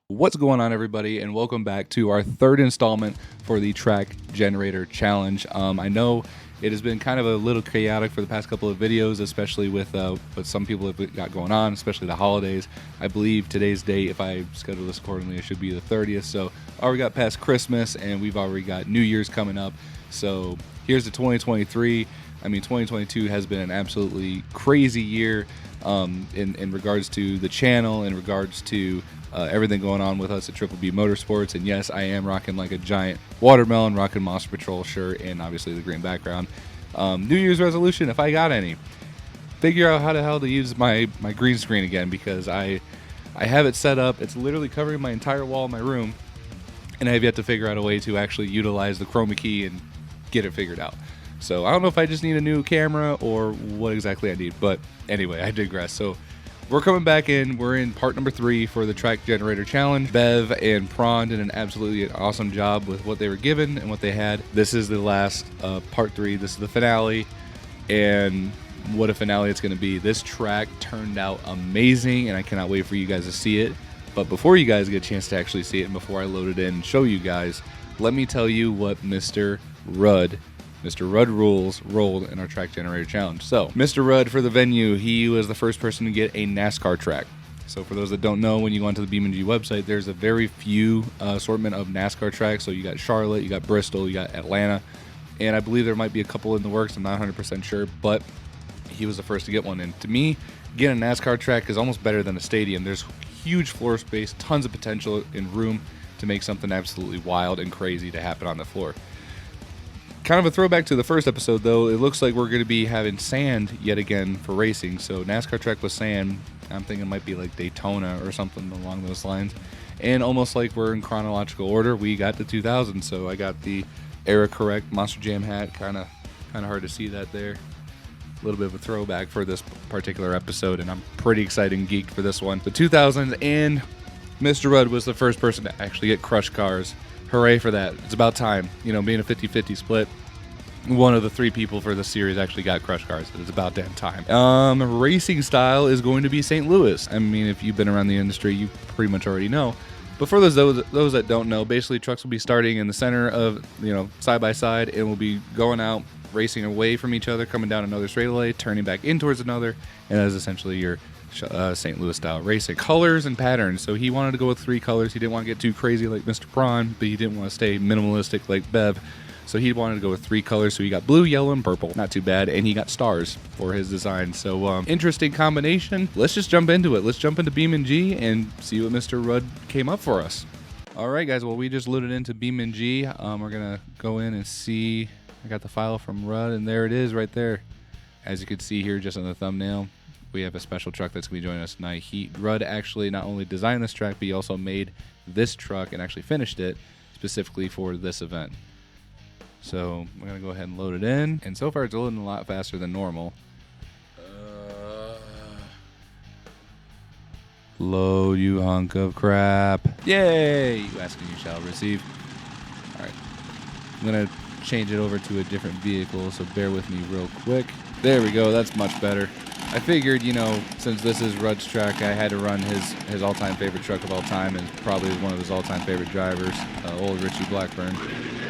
What's going on, everybody, and welcome back to our third installment for the Track Generator Challenge. I know it has been kind of a little chaotic for the past couple of videos, especially with what some people have got going on, especially the holidays. I believe today's date, if I schedule this accordingly, it should be the 30th. So already got past Christmas, and we've already got New Year's coming up. So here's the 2023. I mean, 2022 has been an absolutely crazy year in regards to the channel, in regards to everything going on with us at Triple B Motorsports. And yes, I am rocking like a giant watermelon, rocking Monster Patrol shirt, and obviously the green background. New Year's resolution, if I got any, figure out how the hell to use my green screen again, because I have it set up. It's literally covering my entire wall in my room, and I have yet to figure out a way to actually utilize the chroma key and get it figured out. So I don't know if I just need a new camera or what exactly I need, but anyway, I digress. So we're coming back in. We're in part number 3 for the Track Generator Challenge. Bev and Prawn did an absolutely awesome job with what they were given and what they had. This is the last part 3. This is the finale, and what a finale it's going to be. This track turned out amazing, and I cannot wait for you guys to see it. But before you guys get a chance to actually see it, and before I load it in and show you guys, let me tell you what Mr. Rudd Rules rolled in our Track Generator Challenge. So, Mr. Rudd, for the venue, he was the first person to get a NASCAR track. So for those that don't know, when you go onto the BeamNG website, there's a very few assortment of NASCAR tracks. So you got Charlotte, you got Bristol, you got Atlanta, and I believe there might be a couple in the works. I'm not 100% sure, but he was the first to get one. And to me, getting a NASCAR track is almost better than a stadium. There's huge floor space, tons of potential and room to make something absolutely wild and crazy to happen on the floor. Kind of a throwback to the first episode, though. It looks like we're going to be having sand yet again for racing. So NASCAR track with sand, I'm thinking it might be like Daytona or something along those lines. And almost like we're in chronological order, we got the 2000. So I got the era correct Monster Jam hat. Kind of hard to see that there. A little bit of a throwback for this particular episode, and I'm pretty excited and geeked for this one. The 2000s, and Mr. Rudd was the first person to actually get Crush cars. Hooray for that. It's about time. You know, being a 50-50 split, one of the 3 people for the series actually got Crush cars. It's about damn time. Racing style is going to be St. Louis. I mean, if you've been around the industry, you pretty much already know. But for those that don't know, basically trucks will be starting in the center of, side by side, and will be going out, racing away from each other, coming down another straightaway, turning back in towards another, and that is essentially your St. Louis style racing. Colors and patterns. So he wanted to go with 3 colors. He didn't want to get too crazy like Mr. Prawn, but he didn't want to stay minimalistic like Bev. So he wanted to go with 3 colors. So he got blue, yellow, and purple. Not too bad. And he got stars for his design. So interesting combination. Let's just jump into it. Let's jump into BeamNG and see what Mr. Rudd came up for us. All right, guys. Well, we just loaded into BeamNG. We're going to go in and see. I got the file from Rudd, and there it is right there. As you can see here just on the thumbnail, we have a special truck that's going to be joining us tonight. Rudd actually not only designed this track, but he also made this truck and actually finished it specifically for this event. So we're going to go ahead and load it in. And so far it's loading a lot faster than normal. Load, you hunk of crap. Yay! You ask and you shall receive. Alright. I'm going to change it over to a different vehicle, so bear with me real quick. There we go. That's much better. I figured, since this is Rudd's track, I had to run his all-time favorite truck of all time, and probably one of his all-time favorite drivers, old Richie Blackburn.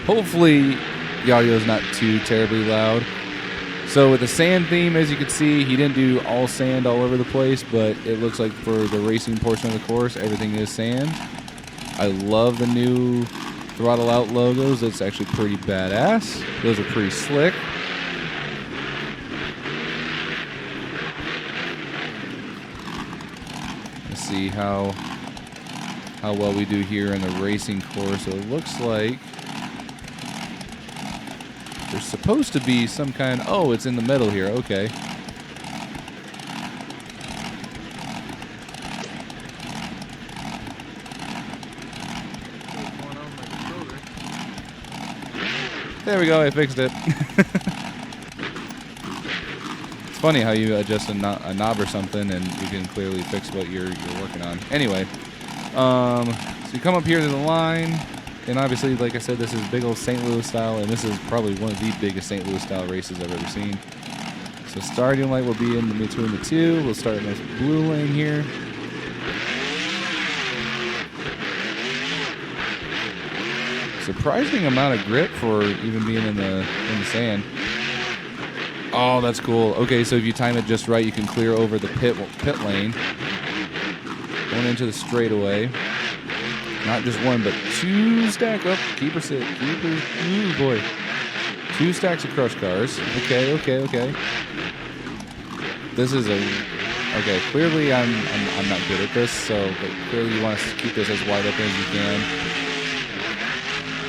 Hopefully, the audio is not too terribly loud. So with the sand theme, as you can see, he didn't do all sand all over the place, but it looks like for the racing portion of the course, everything is sand. I love the new throttle out logos. It's actually pretty badass. Those are pretty slick. See how well we do here in the racing course. So it looks like there's supposed to be some kind. Oh, it's in the middle here. Okay. There we go. I fixed it. Funny how you adjust a knob or something and you can clearly fix what you're working on. Anyway, so you come up here to the line, and obviously, like I said, this is big old St. Louis style, and this is probably one of the biggest St. Louis style races I've ever seen. So starting light will be in between the two. We'll start in this blue lane here. Surprising amount of grip for even being in the sand. Oh, that's cool. Okay, so if you time it just right, you can clear over the pit lane. Going into the straightaway. Not just one, but two stack up. Keeper sit. Keeper. Ooh, boy. 2 stacks of crush cars. Okay. This is a... Okay, clearly I'm not good at this, so but clearly you want to keep this as wide open as you can.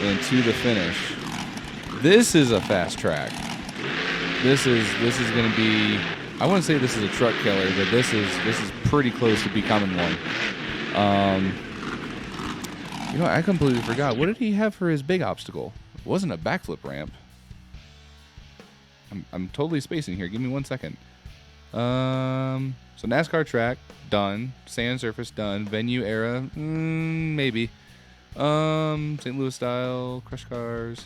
And to the finish. This is a fast track. This is going to be... I wouldn't say this is a truck killer, but this is pretty close to becoming one. You know, I completely forgot. What did he have for his big obstacle? It wasn't a backflip ramp. I'm totally spacing here. Give me 1 second. So NASCAR track, done. Sand surface, done. Venue era, maybe. St. Louis style, crush cars.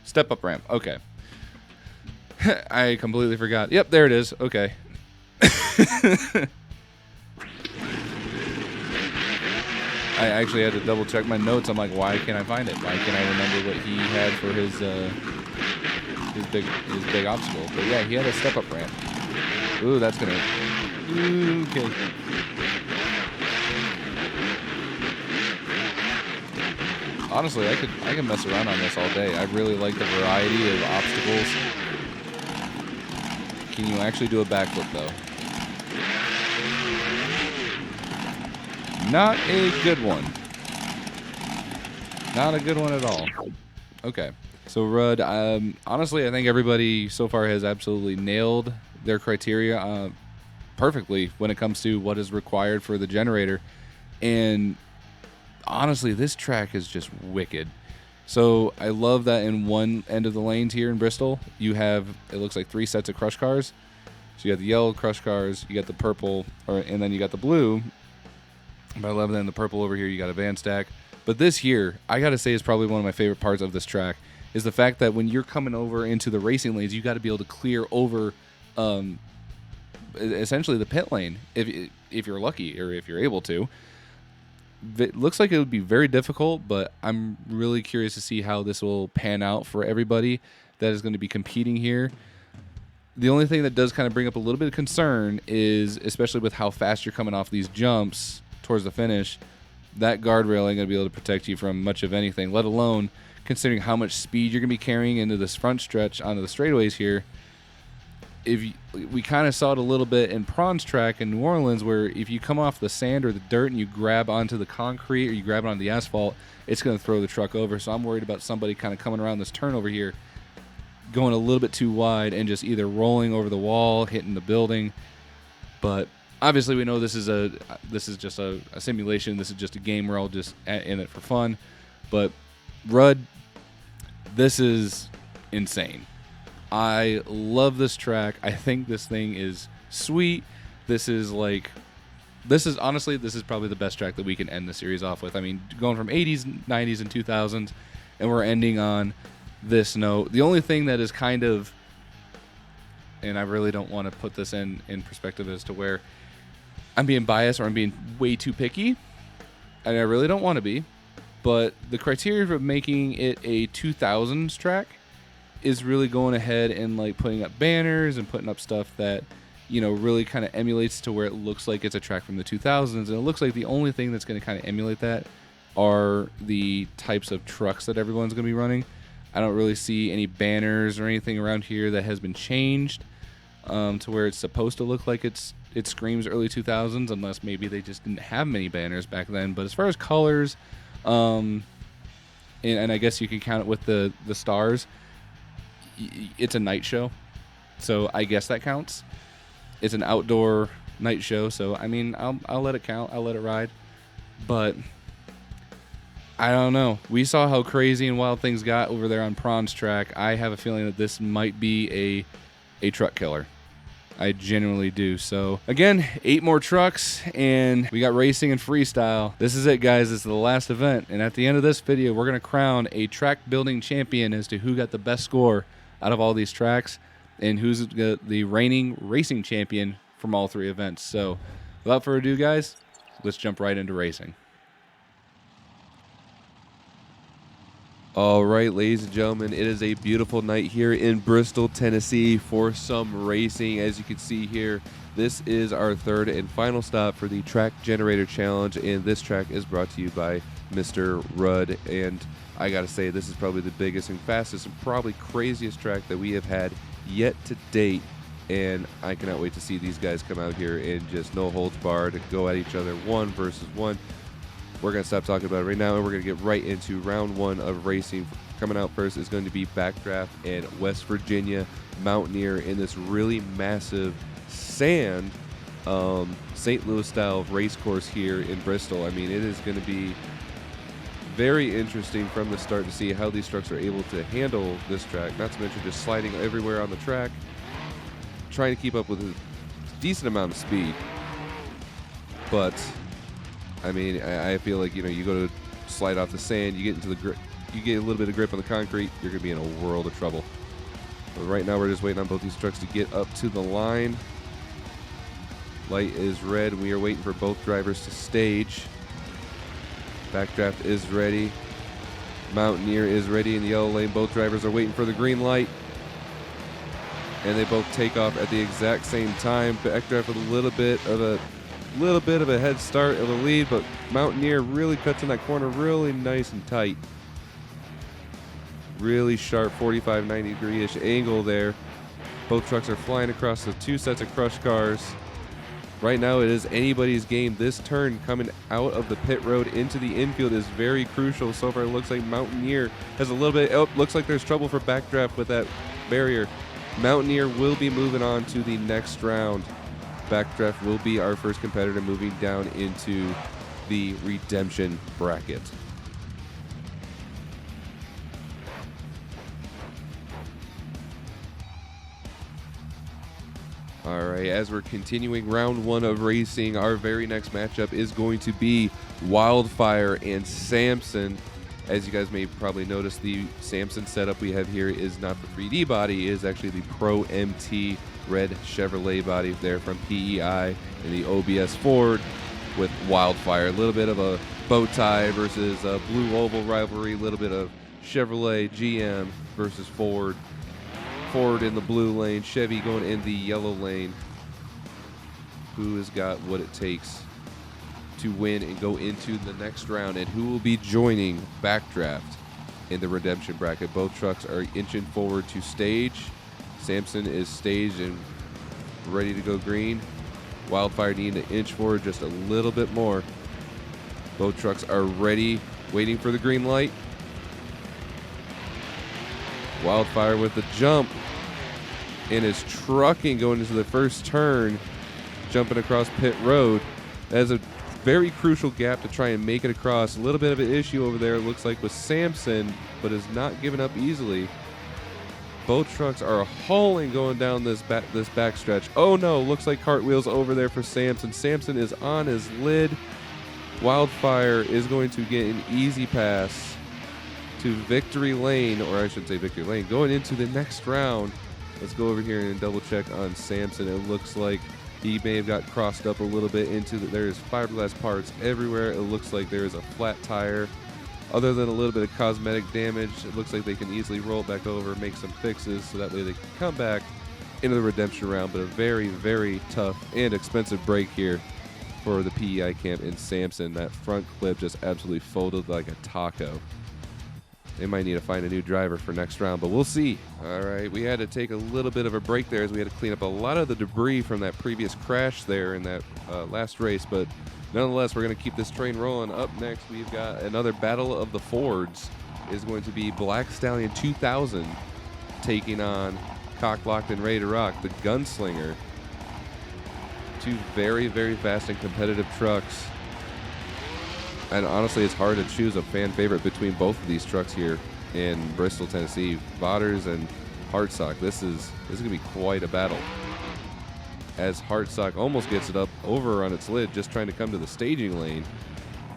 Step up ramp, okay. I completely forgot. Yep, there it is, okay. I actually had to double check my notes. I'm like, why can't I find it? Why can't I remember what he had for his big obstacle? But yeah, he had a step up ramp. Ooh, that's gonna. Ooh, okay. Honestly, I could mess around on this all day. I really like the variety of obstacles. Can you actually do a backflip though? Not a good one. Not a good one at all. Okay. So, Rudd, honestly, I think everybody so far has absolutely nailed their criteria perfectly when it comes to what is required for the generator. And honestly, this track is just wicked. So I love that in one end of the lanes here in Bristol, you have, it looks like 3 sets of crush cars. So you got the yellow crush cars, you got the purple, and then you got the blue. But I love that in the purple over here, you got a van stack. But this here, I got to say, is probably one of my favorite parts of this track, is the fact that when you're coming over into the racing lanes, you got to be able to clear over essentially the pit lane, if you're lucky or if you're able to. It looks like it would be very difficult, but I'm really curious to see how this will pan out for everybody that is going to be competing here. The only thing that does kind of bring up a little bit of concern is, especially with how fast you're coming off these jumps towards the finish, that guardrail ain't going to be able to protect you from much of anything, let alone considering how much speed you're going to be carrying into this front stretch onto the straightaways here. We kind of saw it a little bit in Prawn's track in New Orleans, where if you come off the sand or the dirt and you grab onto the concrete or you grab onto the asphalt, it's going to throw the truck over. So I'm worried about somebody kind of coming around this turn over here, going a little bit too wide and just either rolling over the wall, hitting the building. But obviously we know this is just a simulation. This is just a game. We're all just in it for fun. But Rudd, this is insane. I love this track. I think this thing is sweet. This is honestly, this is probably the best track that we can end the series off with. I mean, going from 80s, 90s, and 2000s, and we're ending on this note. The only thing that is kind of, and I really don't want to put this in perspective as to where I'm being biased or I'm being way too picky, and I really don't want to be, but the criteria for making it a 2000s track is really going ahead and like putting up banners and putting up stuff that, you know, really kind of emulates to where it looks like it's a track from the 2000s. And it looks like the only thing that's going to kind of emulate that are the types of trucks that everyone's going to be running. I don't really see any banners or anything around here that has been changed to where it's supposed to look like it screams early 2000s, unless maybe they just didn't have many banners back then. But as far as colors, and I guess you can count it with the stars, it's a night show, so I guess that counts. It's an outdoor night show, so I mean, I'll let it count. I'll let it ride. But I don't know. We saw how crazy and wild things got over there on Prawn's track. I have a feeling that this might be a truck killer. I genuinely do. So again, 8 more trucks, and we got racing and freestyle. This is it, guys. This is the last event, and at the end of this video, we're gonna crown a track building champion as to who got the best score out of all these tracks and who's the reigning racing champion from all 3 events. So without further ado, guys, let's jump right into racing. All right, ladies and gentlemen, it is a beautiful night here in Bristol, Tennessee for some racing. As you can see here, this is our third and final stop for the Track Generator Challenge, and this track is brought to you by Mr. Rudd. And I gotta say, this is probably the biggest and fastest and probably craziest track that we have had yet to date. And I cannot wait to see these guys come out here and just no holds barred and go at each other 1 versus 1. We're going to stop talking about it right now, and we're going to get right into round 1 of racing. Coming out first is going to be Backdraft and West Virginia Mountaineer in this really massive sand St. Louis-style race course here in Bristol. I mean, it is going to be very interesting from the start to see how these trucks are able to handle this track, not to mention just sliding everywhere on the track, trying to keep up with a decent amount of speed. But I mean, I feel like, you go to slide off the sand, you get into the grip, you get a little bit of grip on the concrete, you're going to be in a world of trouble. But right now we're just waiting on both these trucks to get up to the line. Light is red. We are waiting for both drivers to stage. Backdraft is ready. Mountaineer is ready in the yellow lane. Both drivers are waiting for the green light. And they both take off at the exact same time. Backdraft with a little bit of a head start of the lead, but Mountaineer really cuts in that corner really nice and tight. Really sharp 45, 90 degree-ish angle there. Both trucks are flying across the 2 sets of crush cars. Right now it is anybody's game. This turn coming out of the pit road into the infield is very crucial. So far it looks like Mountaineer has a little bit, looks like there's trouble for Backdraft with that barrier. Mountaineer will be moving on to the next round. Backdraft will be our first competitor moving down into the redemption bracket. All right, as we're continuing round 1 of racing, our very next matchup is going to be Wildfire and Samson. As you guys may probably notice, the Samson setup we have here is not the 3D body, it is actually the Pro MT red Chevrolet body there from PEI and the OBS Ford with Wildfire. A little bit of a bow tie versus a blue oval rivalry, a little bit of Chevrolet GM versus Ford. Ford in the blue lane, Chevy going in the yellow lane. Who has got what it takes to win and go into the next round, and who will be joining Backdraft in the redemption bracket? Both trucks are inching forward to stage. Samson is staged and ready to go green. Wildfire needing to inch forward just a little bit more. Both trucks are ready, waiting for the green light. Wildfire with the jump and is trucking going into the first turn, jumping across pit road. That is a very crucial gap to try and make it across. A little bit of an issue over there, it looks like, with Samson, but is not giving up easily. Both trucks are hauling going down this backstretch. Oh no, looks like cartwheels over there for Samson. Samson is on his lid. Wildfire is going to get an easy pass to victory lane, or I should say victory lane, going into the next round. Let's go over here and double check on Samson. It looks like he may have got crossed up a little bit into there's fiberglass parts everywhere. It looks like there is a flat tire. Other than a little bit of cosmetic damage, it looks like they can easily roll it back over, make some fixes, so that way they can come back into the redemption round. But a very, very tough and expensive break here for the PEI camp in Samson. That front clip just absolutely folded like a taco. They might need to find a new driver for next round, but we'll see. All right, we had to take a little bit of a break there as we had to clean up a lot of the debris from that previous crash there in that last race, but nonetheless, we're going to keep this train rolling. Up next, we've got another battle of the Fords. Is going to be Black Stallion 2000 taking on Cock Locked and Ready to Rock, the Gunslinger. Two very, very fast and competitive trucks. And honestly, it's hard to choose a fan favorite between both of these trucks here in Bristol, Tennessee. Vaughters and Hartsock. This is going to be quite a battle. As Hartsock almost gets it up over on its lid, just trying to come to the staging lane.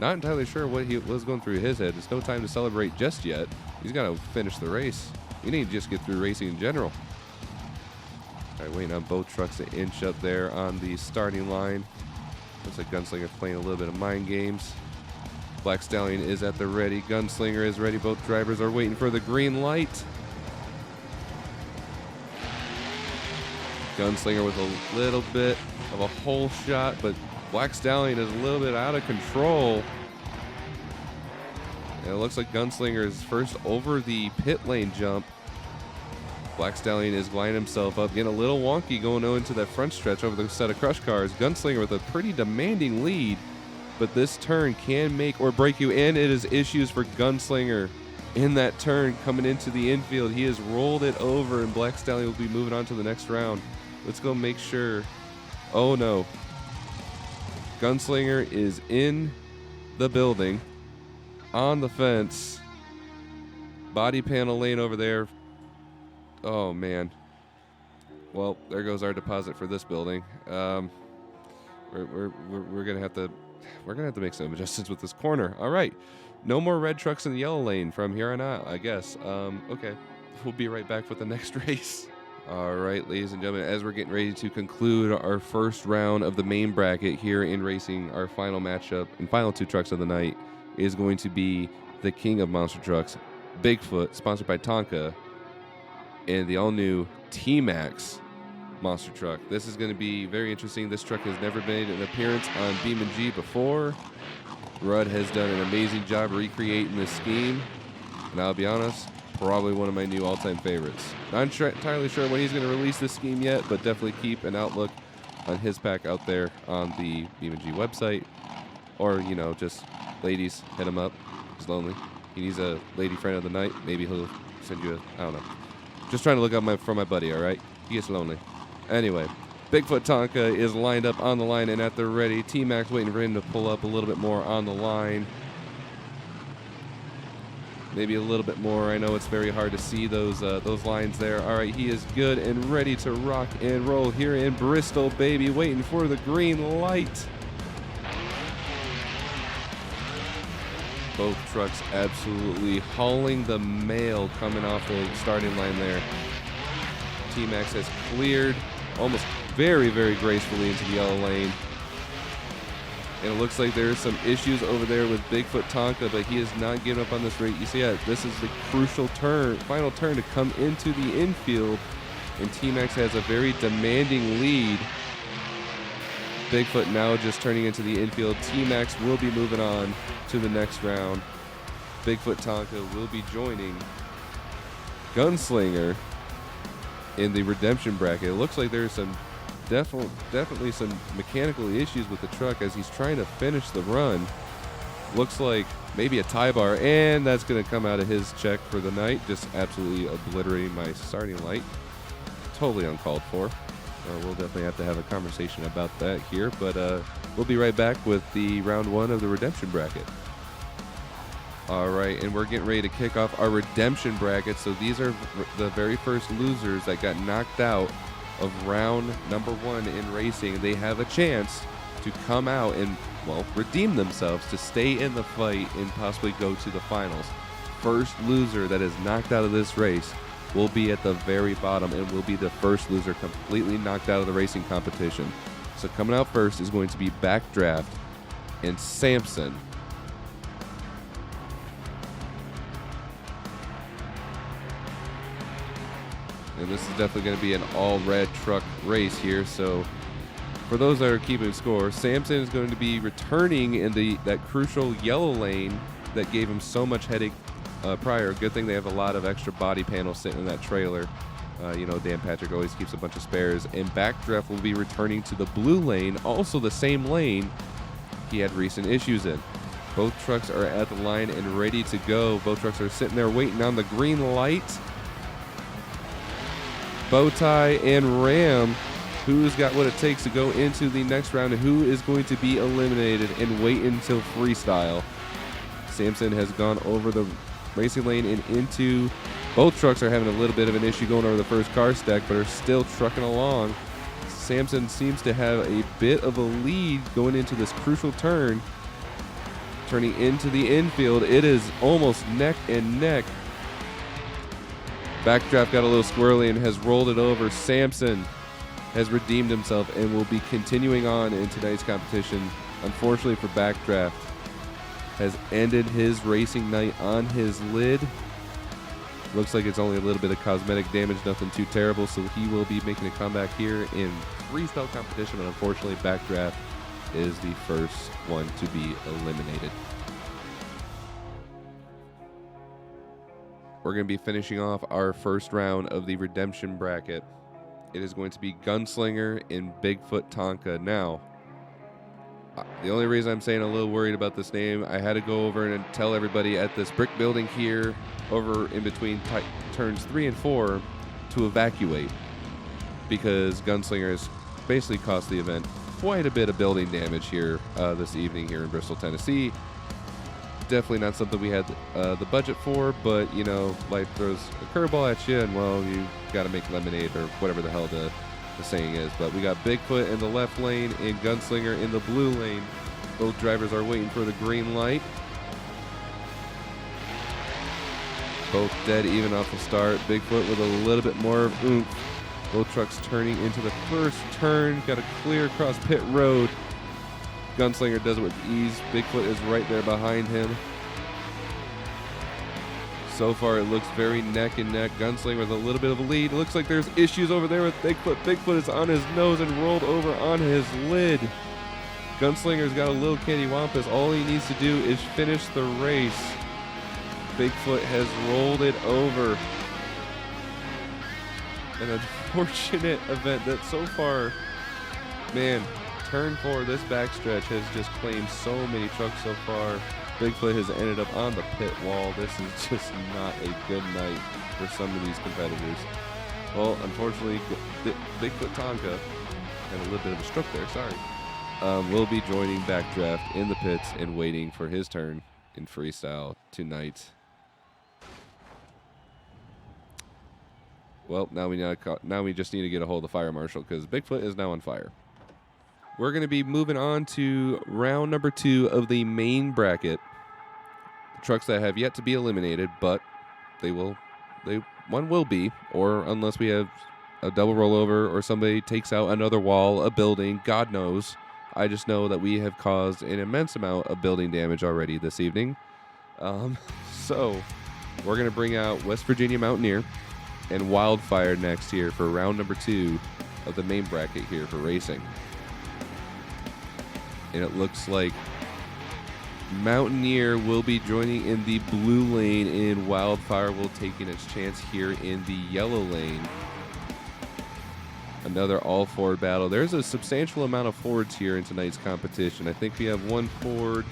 Not entirely sure what was going through his head. It's no time to celebrate just yet. He's got to finish the race. You need to just get through racing in general. All right, waiting on both trucks to inch up there on the starting line. Looks like Gunslinger's playing a little bit of mind games. Black Stallion is at the ready. Gunslinger is ready. Both drivers are waiting for the green light. Gunslinger with a little bit of a hole shot, but Black Stallion is a little bit out of control. And it looks like Gunslinger is first over the pit lane jump. Black Stallion is lining himself up, getting a little wonky going into that front stretch over the set of crush cars. Gunslinger with a pretty demanding lead, but this turn can make or break you, and it is issues for Gunslinger in that turn coming into the infield. He has rolled it over, and Black Stallion will be moving on to the next round. Let's go make sure. Oh no. Gunslinger is in the building, on the fence. Body panel lane over there. Oh man. Well, there goes our deposit for this building. We're gonna have to make some adjustments with this corner. All right. No more red trucks in the yellow lane from here on out, I guess. Okay. We'll be right back with the next race. All right, ladies and gentlemen, as we're getting ready to conclude our first round of the main bracket here in racing, our final matchup and final two trucks of the night is going to be the king of monster trucks, Bigfoot, sponsored by Tonka, and the all-new T-Max monster truck. This is going to be very interesting. This truck has never made an appearance on BeamNG before. Rudd has done an amazing job recreating this scheme, and I'll be honest, probably one of my new all-time favorites. Not entirely sure when he's going to release this scheme yet, but definitely keep an outlook on his pack out there on the BeamNG website. Or, you know, just ladies, hit him up. He's lonely. He needs a lady friend of the night. Maybe he'll send you I don't know. Just trying to look out for my buddy, all right? He gets lonely. Anyway, Bigfoot Tonka is lined up on the line and at the ready. T-Max waiting for him to pull up a little bit more on the line. Maybe a little bit more. I know it's very hard to see those lines there. All right, he is good and ready to rock and roll here in Bristol, baby, waiting for the green light. Both trucks absolutely hauling the mail coming off the starting line there. T-Max has cleared almost very, very gracefully into the yellow lane. And it looks like there's some issues over there with Bigfoot Tonka, but he has not given up on this race. You see, this is the crucial turn, final turn to come into the infield, and T-Max has a very demanding lead. Bigfoot now just turning into the infield. T-Max will be moving on to the next round. Bigfoot Tonka will be joining Gunslinger in the redemption bracket. It looks like there's some definitely some mechanical issues with the truck as he's trying to finish the run. Looks like maybe a tie bar, and that's going to come out of his check for the night. Just absolutely obliterating my starting light. Totally uncalled for. We'll definitely have to have a conversation about that here, but we'll be right back with the round one of the redemption bracket. All right, and we're getting ready to kick off our redemption bracket. So these are the very first losers that got knocked out of round number one in racing. They have a chance to come out and, well, redeem themselves to stay in the fight and possibly go to the finals. First loser that is knocked out of this race will be at the very bottom and will be the first loser completely knocked out of the racing competition. So coming out first is going to be Backdraft and Samson. And this is definitely going to be an all-red truck race here. So for those that are keeping score, Samson is going to be returning in that crucial yellow lane that gave him so much headache prior. Good thing they have a lot of extra body panels sitting in that trailer. You know, Dan Patrick always keeps a bunch of spares. And Backdraft will be returning to the blue lane, also the same lane he had recent issues in. Both trucks are at the line and ready to go. Both trucks are sitting there waiting on the green light. Bowtie and Ram, who's got what it takes to go into the next round and who is going to be eliminated and wait until Freestyle. Samson has gone over the racing lane and into. Both trucks are having a little bit of an issue going over the first car stack, but are still trucking along. Samson seems to have a bit of a lead going into this crucial turn. Turning into the infield, it is almost neck and neck. Backdraft got a little squirrely and has rolled it over. Samson has redeemed himself and will be continuing on in tonight's competition. Unfortunately for Backdraft, has ended his racing night on his lid. Looks like it's only a little bit of cosmetic damage, nothing too terrible, so he will be making a comeback here in freestyle competition, but unfortunately Backdraft is the first one to be eliminated. We're going to be finishing off our first round of the redemption bracket. It is going to be Gunslinger and Bigfoot Tonka. Now, the only reason I'm saying a little worried about this name, I had to go over and tell everybody at this brick building here, over in between turns 3 and 4, to evacuate, because Gunslinger has basically cost the event quite a bit of building damage here this evening here in Bristol, Tennessee. Definitely not something we had the budget for, but you know, life throws a curveball at you, and well, you got to make lemonade or whatever the hell the saying is. But we got Bigfoot in the left lane and Gunslinger in the blue lane. Both drivers are waiting for the green light. Both dead even off the start. Bigfoot with a little bit more oomph. Both trucks turning into the first turn. Got to clear across pit road. Gunslinger does it with ease. Bigfoot is right there behind him. So far, it looks very neck and neck. Gunslinger with a little bit of a lead. It looks like there's issues over there with Bigfoot. Bigfoot is on his nose and rolled over on his lid. Gunslinger's got a little cattywampus. All he needs to do is finish the race. Bigfoot has rolled it over. An unfortunate event that so far, man, turn 4, this backstretch has just claimed so many trucks so far. Bigfoot has ended up on the pit wall. This is just not a good night for some of these competitors. Well, unfortunately, Bigfoot Tonka had a little bit of a stroke there, sorry. Will be joining Backdraft in the pits and waiting for his turn in freestyle tonight. Well, now we just need to get a hold of the fire marshal, because Bigfoot is now on fire. We're going to be moving on to round number 2 of the main bracket. The trucks that have yet to be eliminated, but one will be, or unless we have a double rollover or somebody takes out another wall, a building, God knows. I just know that we have caused an immense amount of building damage already this evening. So we're going to bring out West Virginia Mountaineer and Wildfire next here for round number 2 of the main bracket here for racing. And it looks like Mountaineer will be joining in the blue lane, and Wildfire will taking its chance here in the yellow lane. Another all-Ford battle. There's a substantial amount of Fords here in tonight's competition. I think we have one Ford,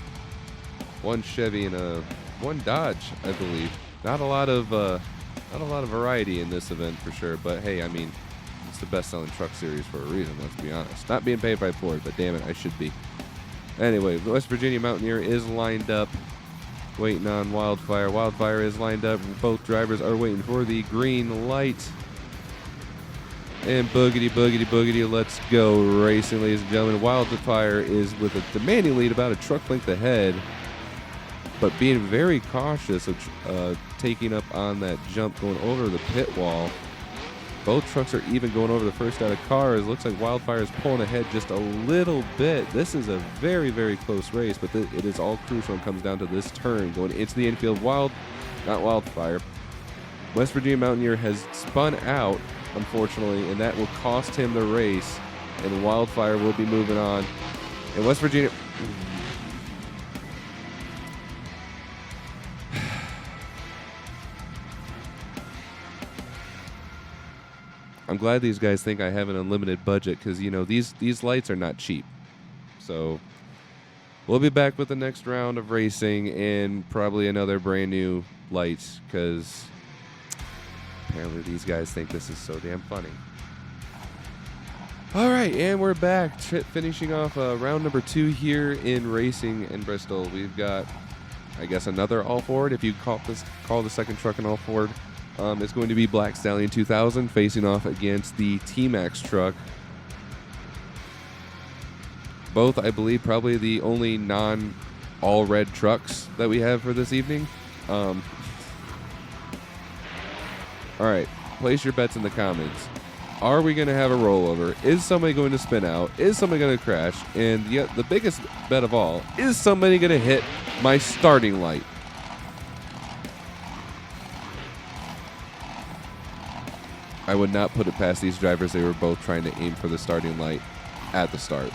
one Chevy, and one Dodge, I believe. Not a lot of variety in this event for sure. But hey, I mean, it's the best-selling truck series for a reason. Let's be honest. Not being paid by Ford, but damn it, I should be. Anyway, West Virginia Mountaineer is lined up, waiting on Wildfire. Wildfire is lined up. Both drivers are waiting for the green light. And boogity, boogity, boogity, let's go racing, ladies and gentlemen. Wildfire is with a demanding lead about a truck length ahead, but being very cautious of taking up on that jump going over the pit wall. Both trucks are even going over the first out of cars. Looks like Wildfire is pulling ahead just a little bit. This is a very, very close race, but it is all crucial and comes down to this turn going into the infield. Not Wildfire. West Virginia Mountaineer has spun out, unfortunately, and that will cost him the race, and Wildfire will be moving on. And West Virginia... I'm glad these guys think I have an unlimited budget, because, you know, these lights are not cheap. So we'll be back with the next round of racing and probably another brand new light, because apparently these guys think this is so damn funny. All right, and we're back, finishing off round number 2 here in racing in Bristol. We've got, I guess, another all-Ford, if you call the second truck an all-Ford. It's going to be Black Stallion 2000 facing off against the T-Max truck. Both, I believe, probably the only non-all-red trucks that we have for this evening. All right, place your bets in the comments. Are we going to have a rollover? Is somebody going to spin out? Is somebody going to crash? And yet the biggest bet of all, is somebody going to hit my starting light? I would not put it past these drivers. They were both trying to aim for the starting light at the start.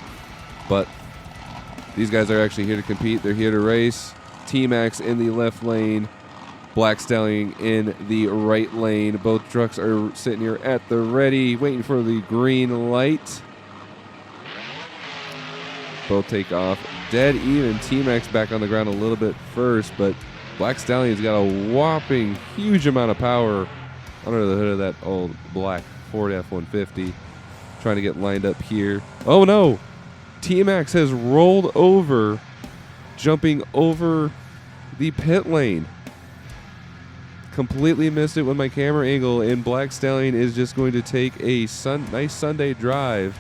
But these guys are actually here to compete. They're here to race. T-Max in the left lane. Black Stallion in the right lane. Both trucks are sitting here at the ready, waiting for the green light. Both take off. Dead even. T-Max back on the ground a little bit first, but Black Stallion's got a whopping huge amount of power under the hood of that old black Ford F-150. Trying to get lined up here. Oh no! T-Max has rolled over, jumping over the pit lane. Completely missed it with my camera angle, and Black Stallion is just going to take a nice Sunday drive,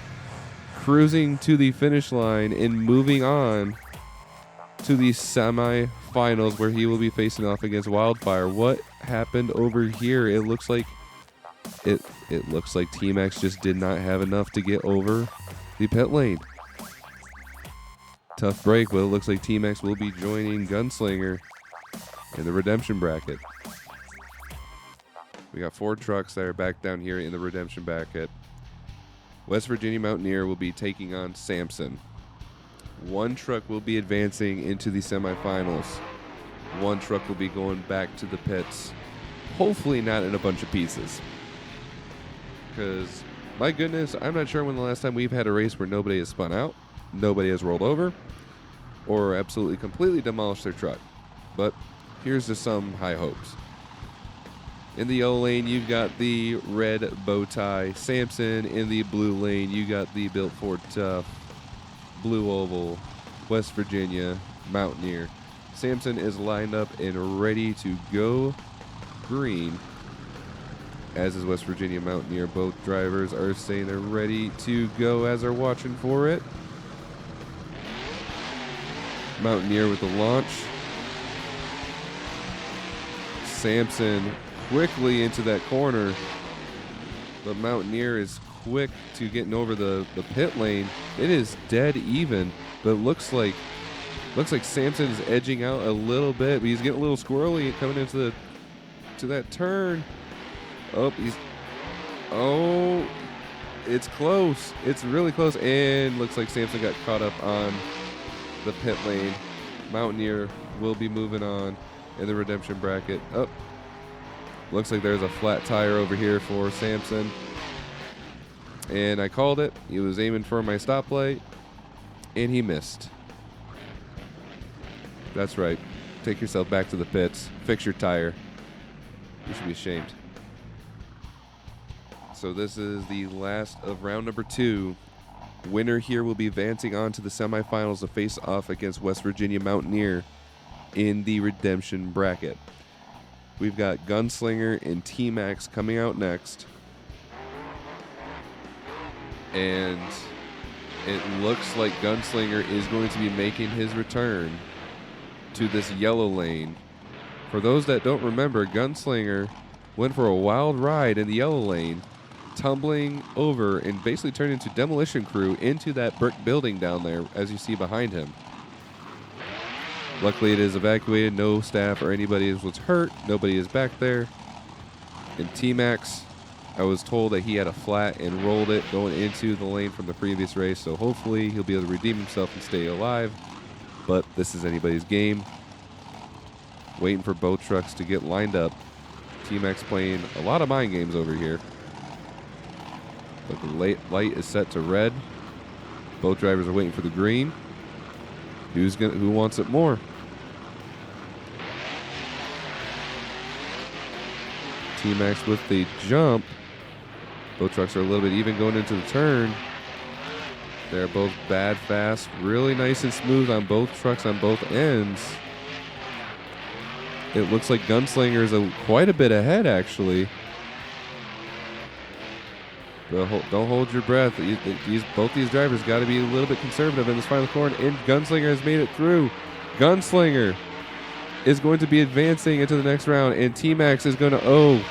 cruising to the finish line and moving on to the semifinals where he will be facing off against Wildfire. What happened over here? It looks like T-Max just did not have enough to get over the pit lane. Tough break, but it looks like T-Max will be joining Gunslinger in the redemption bracket. We got 4 trucks that are back down here in the redemption bracket. West Virginia Mountaineer will be taking on Samson. 1 truck will be advancing into the semifinals. 1 truck will be going back to the pits. Hopefully not in a bunch of pieces. Because, my goodness, I'm not sure when the last time we've had a race where nobody has spun out, nobody has rolled over, or absolutely completely demolished their truck. But here's to some high hopes. In the yellow lane, you've got the red bow tie. Samson in the blue lane, you got the Built Ford Tough, Blue Oval, West Virginia Mountaineer. Samson is lined up and ready to go green, as is West Virginia Mountaineer. Both drivers are saying they're ready to go as they're watching for it. Mountaineer with the launch. Samson quickly into that corner, but Mountaineer is quick to getting over the pit lane. It is dead even, but it looks like Samson is edging out a little bit, but he's getting a little squirrely coming into that turn. It's close. It's really close, and looks like Samson got caught up on the pit lane. Mountaineer will be moving on in the redemption bracket. Looks like there's a flat tire over here for Samson. And I called it. He was aiming for my stoplight, and he missed. That's right. Take yourself back to the pits. Fix your tire. You should be ashamed. So this is the last of round number 2. Winner here will be advancing on to the semifinals to face off against West Virginia Mountaineer in the redemption bracket. We've got Gunslinger and T-Max coming out next. And it looks like Gunslinger is going to be making his return to this yellow lane. For those that don't remember, Gunslinger went for a wild ride in the yellow lane, tumbling over and basically turned into demolition crew into that brick building down there, as you see behind him. Luckily, it is evacuated. No staff or anybody was hurt. Nobody is back there. And T-Max, I was told that he had a flat and rolled it going into the lane from the previous race, so hopefully he'll be able to redeem himself and stay alive. But this is anybody's game. Waiting for both trucks to get lined up. T-Max playing a lot of mind games over here. But the light is set to red. Both drivers are waiting for the green. Who wants it more? T-Max with the jump. Both trucks are a little bit even going into the turn. They're both bad fast, really nice and smooth on both trucks on both ends. It looks like Gunslinger is quite a bit ahead, actually. But don't hold your breath. Both these drivers got to be a little bit conservative in this final corner, and Gunslinger has made it through. Gunslinger is going to be advancing into the next round, and T-Max is going to owe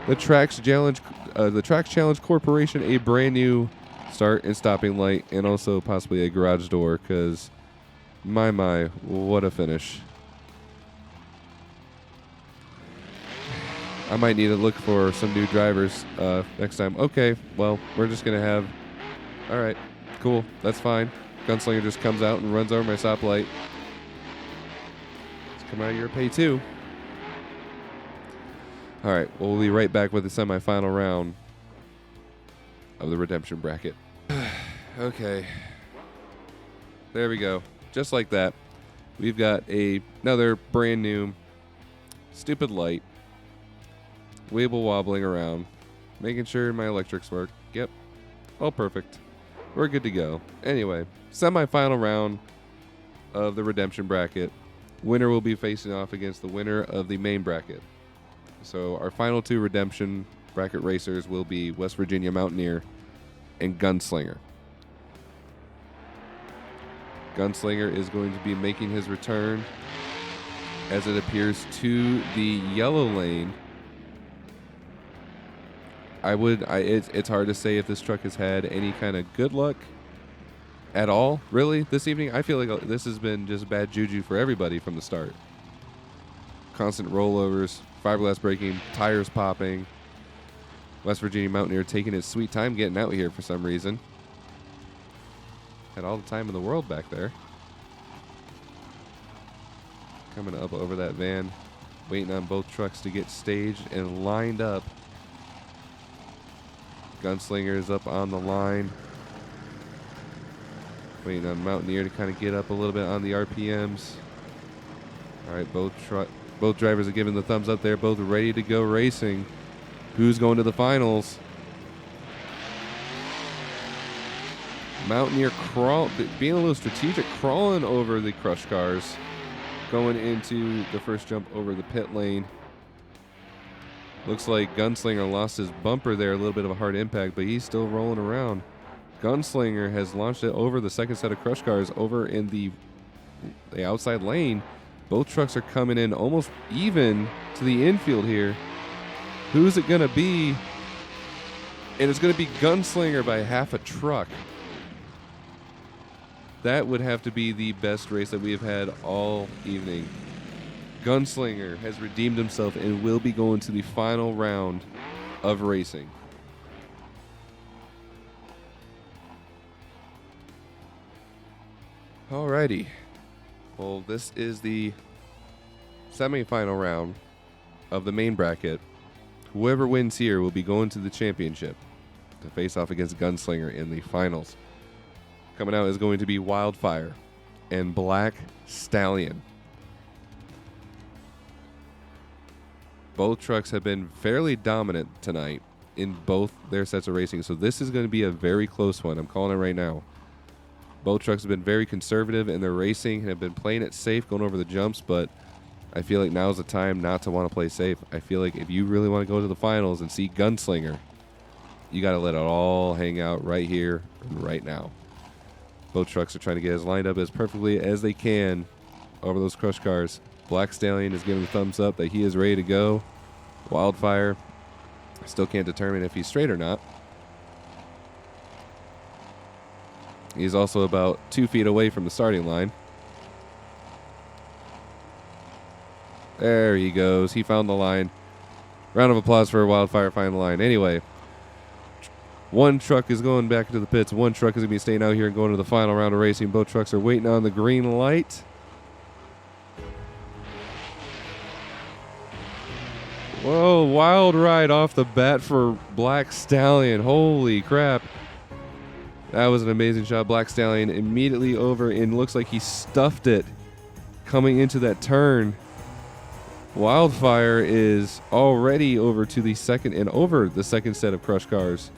the Tracks Challenge the Track Challenge Corporation a brand new start and stopping light, and also possibly a garage door, because my, what a finish. I might need to look for some new drivers next time. Okay, well, we're just going to have... All right, cool, that's fine. Gunslinger just comes out and runs over my stoplight. It's come out of your pay too. All right, well, we'll be right back with the semifinal round of the redemption bracket. Okay. There we go. Just like that. We've got another brand new stupid light. Wibble wobbling around. Making sure my electrics work. Yep. All perfect. We're good to go. Anyway, semifinal round of the redemption bracket. Winner will be facing off against the winner of the main bracket. So our final two redemption bracket racers will be West Virginia Mountaineer and Gunslinger. Gunslinger is going to be making his return as it appears to the yellow lane. It's hard to say if this truck has had any kind of good luck at all, really, this evening. I feel like this has been just bad juju for everybody from the start. Constant rollovers, fiberglass breaking, tires popping. West Virginia Mountaineer taking his sweet time getting out here for some reason. Had all the time in the world back there. Coming up over that van, waiting on both trucks to get staged and lined up. Gunslinger is up on the line. Waiting on Mountaineer to kind of get up a little bit on the RPMs. All right, both drivers are giving the thumbs up there, both ready to go racing. Who's going to the finals? Mountaineer being a little strategic, crawling over the crush cars, going into the first jump over the pit lane. Looks like Gunslinger lost his bumper there, a little bit of a hard impact, but he's still rolling around. Gunslinger has launched it over the second set of crush cars over in the outside lane. Both trucks are coming in almost even to the infield here. Who's it going to be? And it's going to be Gunslinger by half a truck. That would have to be the best race that we have had all evening. Gunslinger has redeemed himself and will be going to the final round of racing. Alrighty. Well, this is the semifinal round of the main bracket. Whoever wins here will be going to the championship to face off against Gunslinger in the finals. Coming out is going to be Wildfire and Black Stallion. Both trucks have been fairly dominant tonight in both their sets of racing, so this is going to be a very close one. I'm calling it right now. Both trucks have been very conservative in their racing and have been playing it safe, going over the jumps, but I feel like now's the time not to want to play safe. I feel like if you really want to go to the finals and see Gunslinger, you got to let it all hang out right here and right now. Both trucks are trying to get as lined up as perfectly as they can over those crush cars. Black Stallion is giving the thumbs up that he is ready to go. Wildfire, still can't determine if he's straight or not. He's also about 2 feet away from the starting line. There he goes. He found the line. Round of applause for Wildfire finding the line. Anyway, one truck is going back to the pits. One truck is going to be staying out here and going to the final round of racing. Both trucks are waiting on the green light. Whoa, wild ride off the bat for Black Stallion. Holy crap. That was an amazing shot. Black Stallion immediately over and looks like he stuffed it coming into that turn. Wildfire is already over to the second and over the second set of crush cars.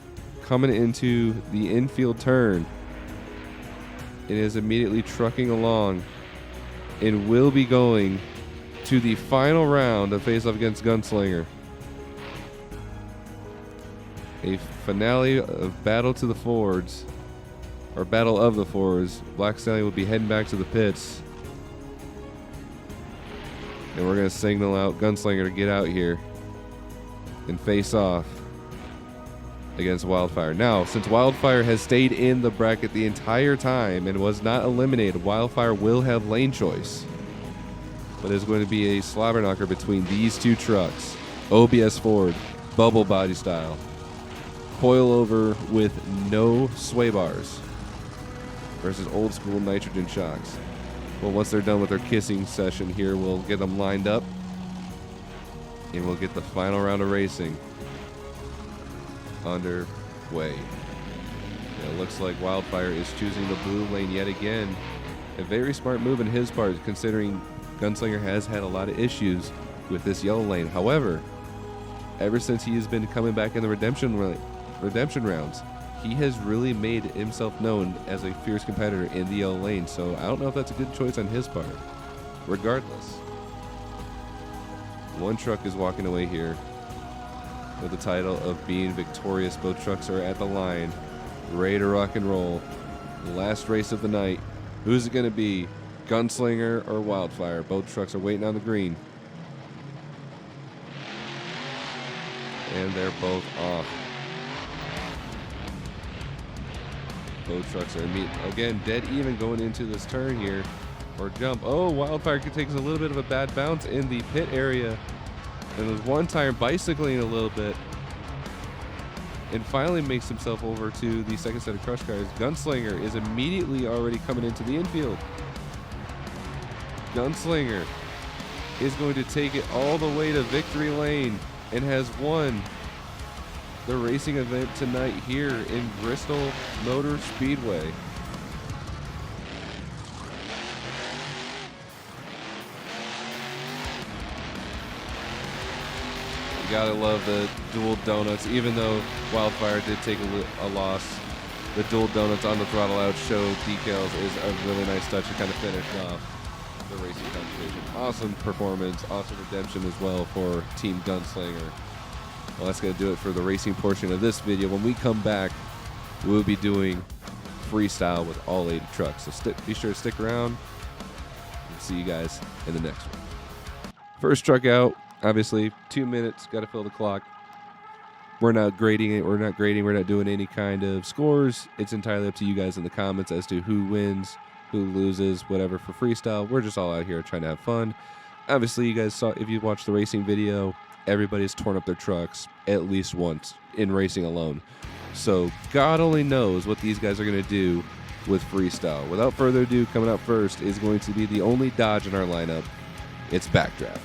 Coming into the infield turn. It is immediately trucking along and will be going to the final round of face-off against Gunslinger. A finale of Battle to the Fords, or Battle of the Fords. Black Stallion will be heading back to the pits. And we're going to signal out Gunslinger to get out here and face off. against Wildfire. Now, since Wildfire has stayed in the bracket the entire time and was not eliminated, Wildfire will have lane choice. But there's going to be a slobber knocker between these two trucks. OBS forward, bubble body style. Coilover with no sway bars versus old school nitrogen shocks. Well, once they're done with their kissing session here, we'll get them lined up and we'll get the final round of racing underway. It looks like Wildfire is choosing the blue lane yet again. A very smart move in his part, considering Gunslinger has had a lot of issues with this yellow lane. However, ever since he has been coming back in the redemption rounds, he has really made himself known as a fierce competitor in the yellow lane. So I don't know if that's a good choice on his part. Regardless, one truck is walking away here with the title of being victorious. Both trucks are at the line, ready to rock and roll. Last race of the night. Who's it going to be? Gunslinger or Wildfire? Both trucks are waiting on the green. And they're both off. Both trucks are again dead even going into this turn here. Or jump. Oh, Wildfire takes a little bit of a bad bounce in the pit area. And there's one tire bicycling a little bit. And finally makes himself over to the second set of crush cars. Gunslinger is immediately already coming into the infield. Gunslinger is going to take it all the way to victory lane and has won the racing event tonight here in Bristol Motor Speedway. You gotta love the dual donuts, even though Wildfire did take a loss. The dual donuts on the throttle out show decals is a really nice touch to kind of finish off the racing competition. Awesome performance, awesome redemption as well for Team Gunslinger. Well, that's going to do it for the racing portion of this video. When we come back, we'll be doing freestyle with all 80 trucks. So be sure to stick around. We'll see you guys in the next one. First truck out, obviously, 2 minutes, got to fill the clock. We're not grading it. We're not doing any kind of scores. It's entirely up to you guys in the comments as to who wins, who loses, whatever for freestyle. We're just all out here trying to have fun. Obviously, you guys saw, if you watched the racing video, everybody's torn up their trucks at least once in racing alone. So God only knows what these guys are going to do with freestyle. Without further ado, coming up first is going to be the only Dodge in our lineup. It's Backdraft.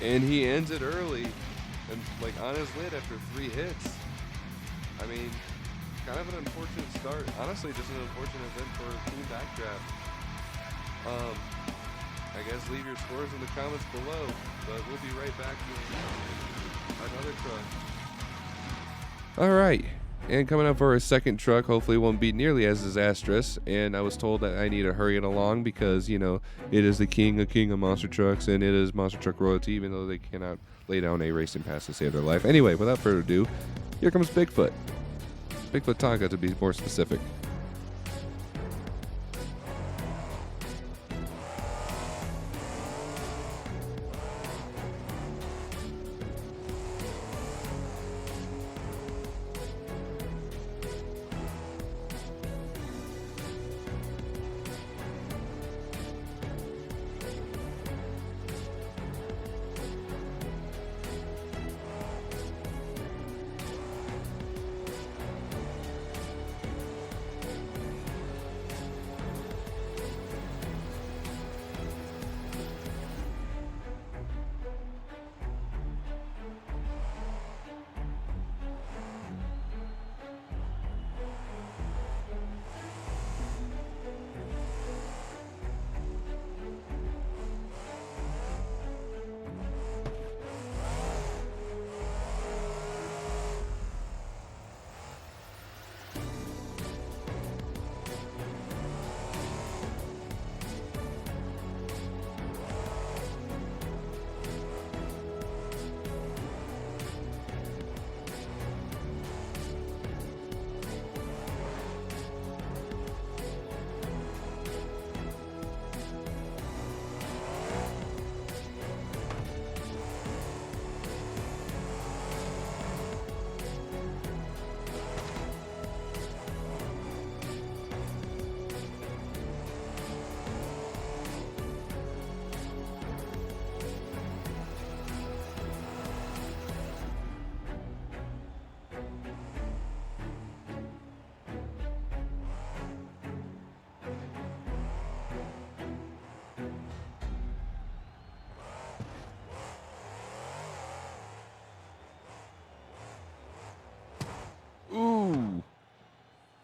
And he ends it early, and like on his lid after 3 hits. I mean, kind of an unfortunate start. Honestly, just an unfortunate event for Team Backdraft. I guess leave your scores in the comments below, but we'll be right back with another truck. All right. And coming up for our second truck, hopefully it won't be nearly as disastrous. And I was told that I need to hurry it along because, you know, it is the king of monster trucks, and it is monster truck royalty, even though they cannot lay down a racing pass to save their life. Anyway, without further ado, here comes Bigfoot. Bigfoot Tonka, to be more specific.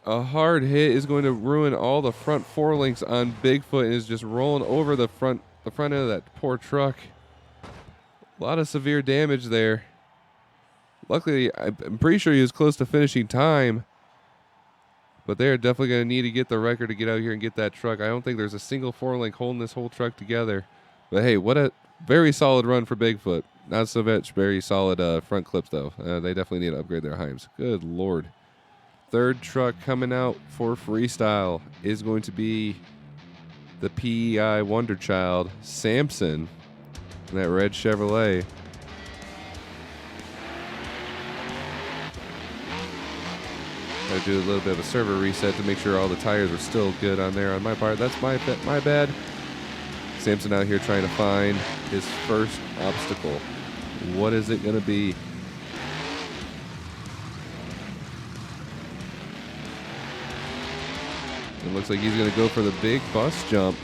A hard hit is going to ruin all the front four links on Bigfoot and is just rolling over the front end of that poor truck. A lot of severe damage there. Luckily, I'm pretty sure he was close to finishing time. But they're definitely going to need to get the record to get out here and get that truck. I don't think there's a single four link holding this whole truck together. But hey, what a very solid run for Bigfoot. Not so much very solid front clips, though. They definitely need to upgrade their Heims. Good Lord. Third truck coming out for Freestyle is going to be the PEI Wonder Child, Samson, in that red Chevrolet. Gotta do a little bit of a server reset to make sure all the tires are still good on there on my part. That's my bad. Samson out here trying to find his first obstacle. What is it going to be? It looks like he's going to go for the big bus jump.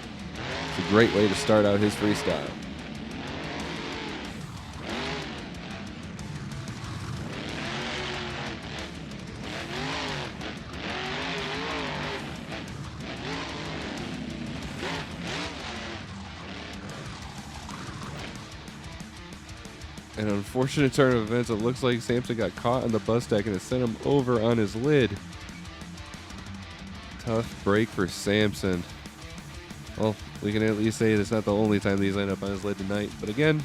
It's a great way to start out his freestyle. An unfortunate turn of events. It looks like Samson got caught on the bus deck and it sent him over on his lid. Tough break for Samson. Well, we can at least say it's not the only time these end up on his lid tonight. But again,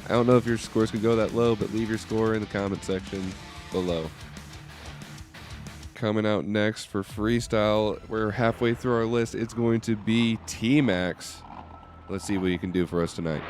I don't know if your scores could go that low, but leave your score in the comment section below. Coming out next for Freestyle, we're halfway through our list. It's going to be T-Max. Let's see what you can do for us tonight.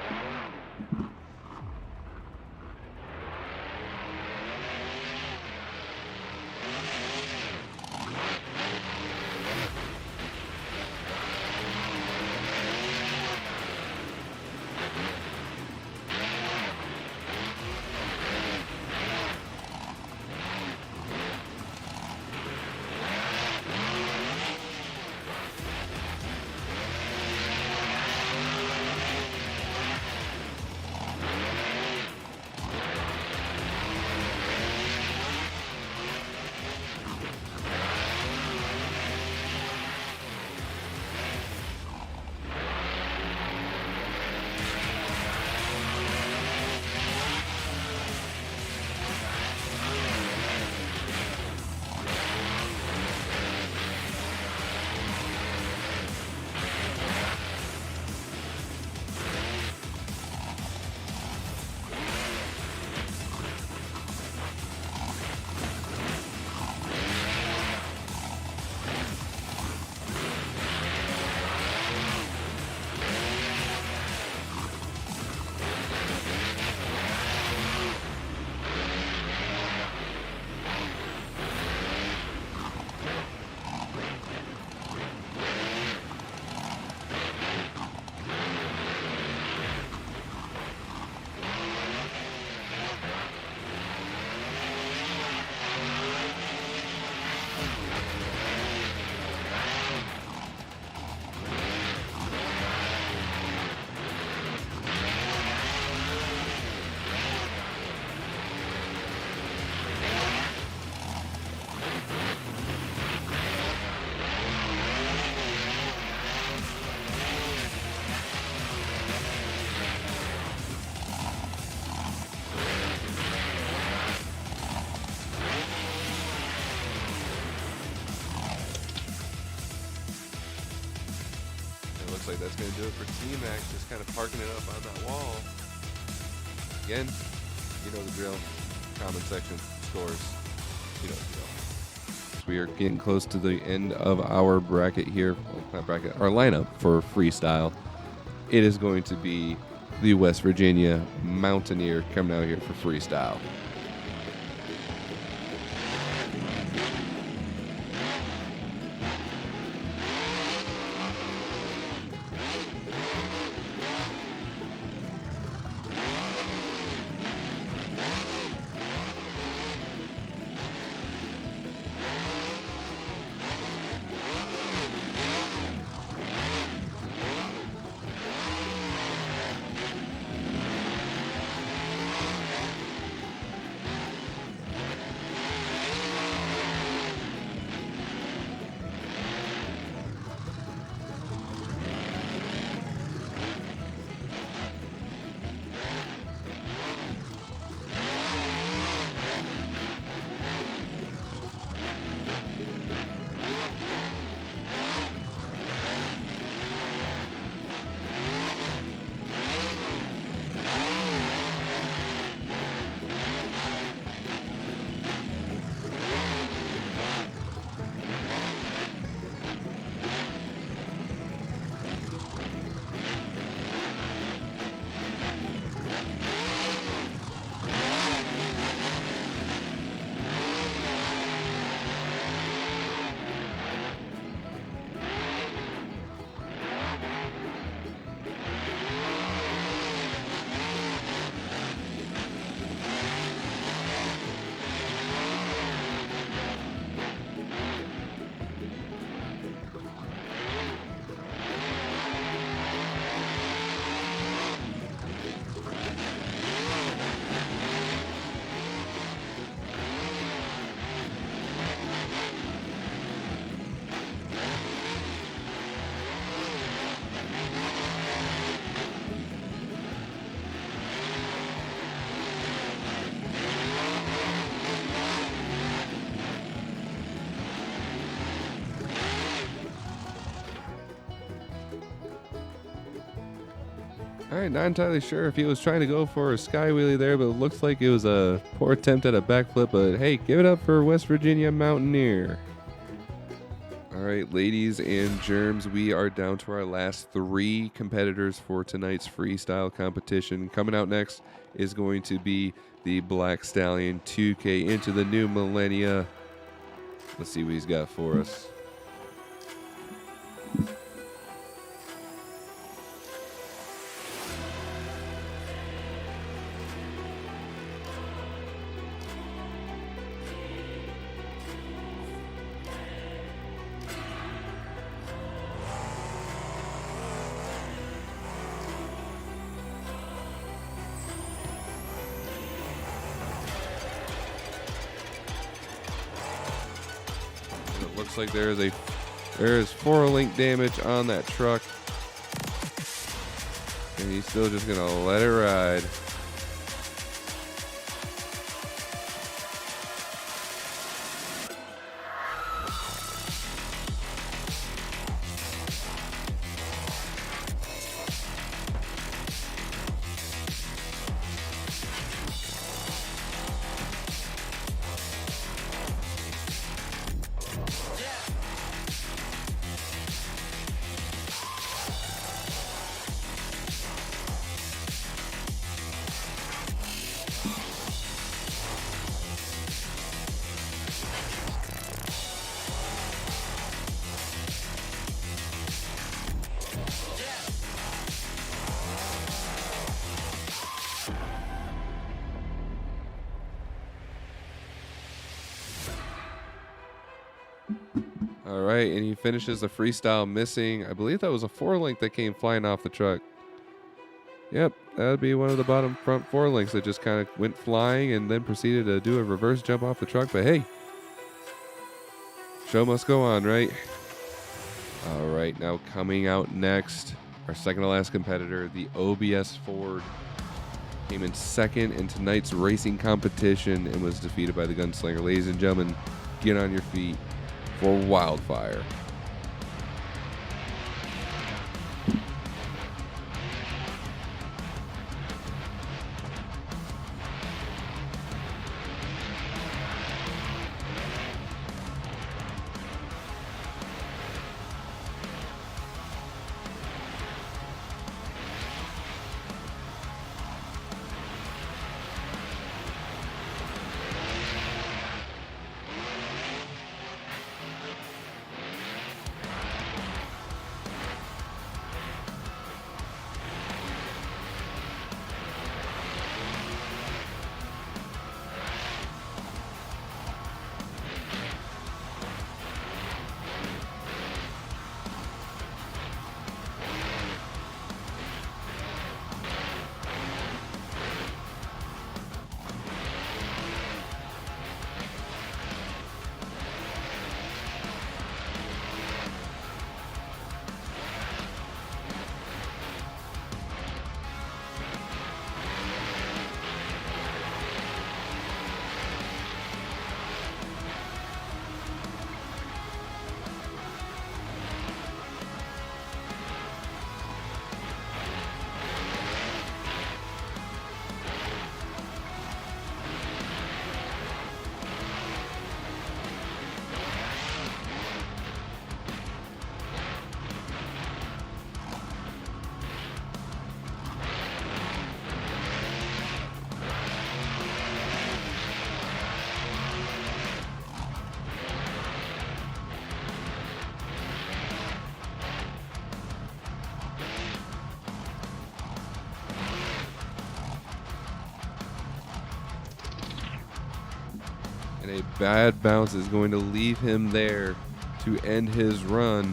Looks like that's going to do it for T-Max, just kind of parking it up on that wall. Again, you know the drill. Comment section, scores, you know the drill. So we are getting close to the end of our bracket here, well, not bracket, our lineup for Freestyle. It is going to be the West Virginia Mountaineer coming out here for Freestyle. All right, not entirely sure if he was trying to go for a sky wheelie there, but it looks like it was a poor attempt at a backflip. But hey, give it up for West Virginia Mountaineer. All right, ladies and germs, we are down to our last 3 competitors for tonight's freestyle competition. Coming out next is going to be the Black Stallion 2K into the new millennia. Let's see what he's got for us. It looks like there is 4-link damage on that truck, and he's still just gonna let it ride. All right, and he finishes the freestyle missing. I believe that was a 4-link that came flying off the truck. Yep, that would be one of the bottom front 4-links that just kind of went flying and then proceeded to do a reverse jump off the truck. But hey, show must go on, right? All right, now coming out next, our second to last competitor, the OBS Ford, came in second in tonight's racing competition and was defeated by the Gunslinger. Ladies and gentlemen, get on your feet for Wildfire. And a bad bounce is going to leave him there to end his run.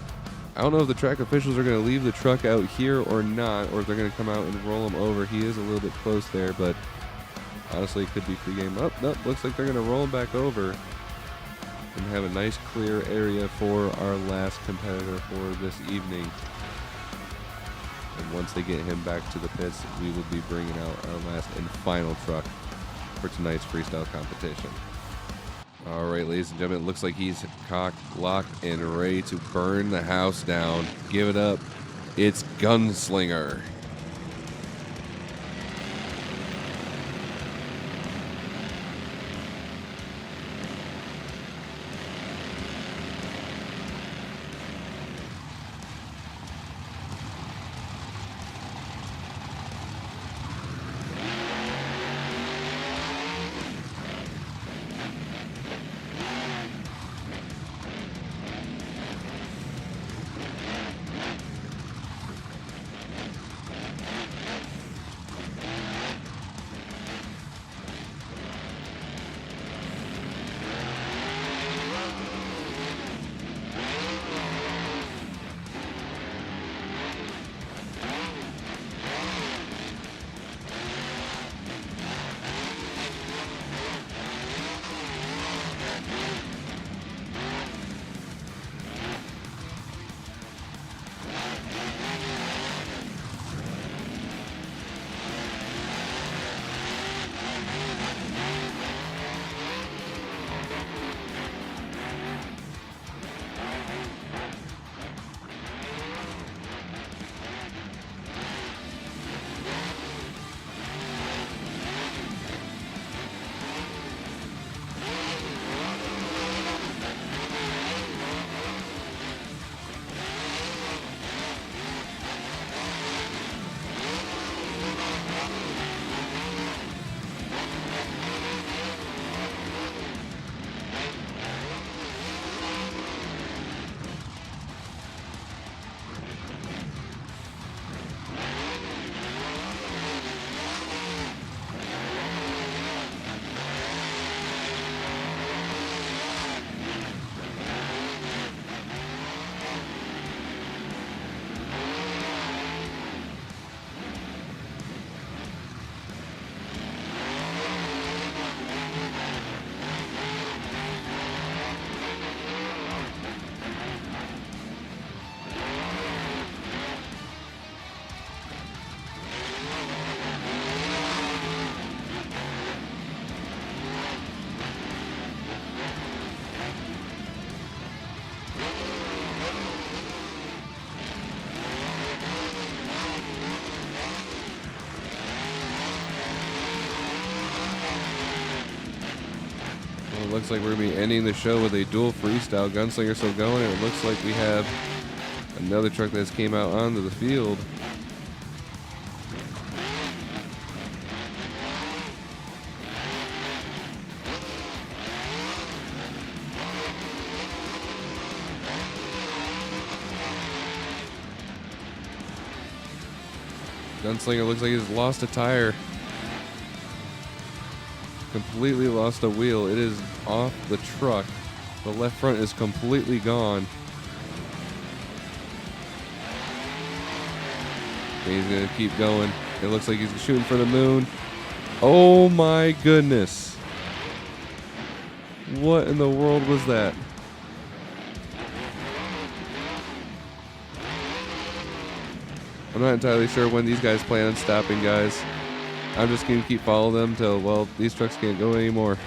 I don't know if the track officials are going to leave the truck out here or not, or if they're going to come out and roll him over. He is a little bit close there, but honestly, it could be free game. Oh, nope, looks like they're going to roll him back over and have a nice clear area for our last competitor for this evening. And once they get him back to the pits, we will be bringing out our last and final truck for tonight's freestyle competition. All right, ladies and gentlemen, it looks like he's cocked, locked, and ready to burn the house down. Give it up. It's Gunslinger. It looks like we're going to be ending the show with a dual freestyle. Gunslinger still going, and it looks like we have another truck that's came out onto the field. Gunslinger looks like he's lost a tire. Completely lost a wheel. It is off the truck. The left front is completely gone. He's going to keep going. It looks like he's shooting for the moon. Oh my goodness. What in the world was that? I'm not entirely sure when these guys plan on stopping, guys. I'm just going to keep following them till, well, these trucks can't go anymore.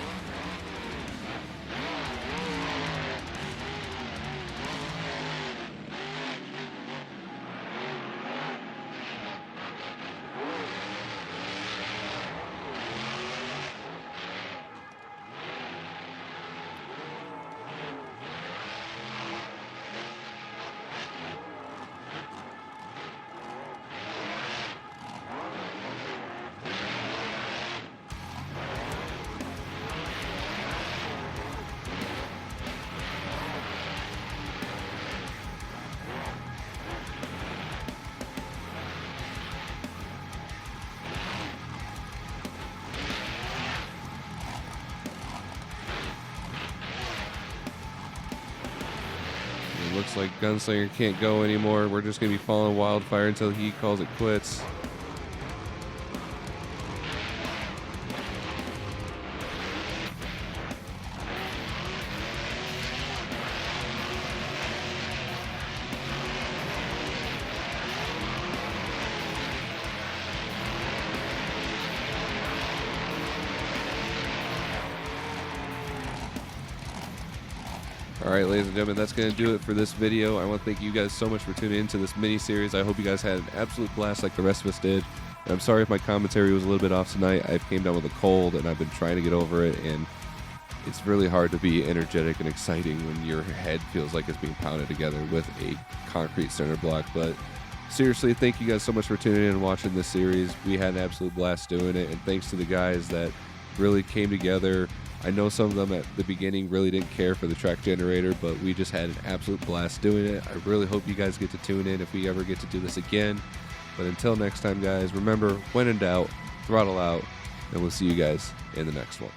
It looks like Gunslinger can't go anymore. We're just going to be following Wildfire until he calls it quits. Alright, ladies and gentlemen, that's going to do it for this video. I want to thank you guys so much for tuning into this mini-series. I hope you guys had an absolute blast like the rest of us did. And I'm sorry if my commentary was a little bit off tonight. I came down with a cold, and I've been trying to get over it, and it's really hard to be energetic and exciting when your head feels like it's being pounded together with a concrete center block. But seriously, thank you guys so much for tuning in and watching this series. We had an absolute blast doing it, and thanks to the guys that really came together. I know some of them at the beginning really didn't care for the track generator, but we just had an absolute blast doing it. I really hope you guys get to tune in if we ever get to do this again. But until next time, guys, remember, when in doubt, throttle out, and we'll see you guys in the next one.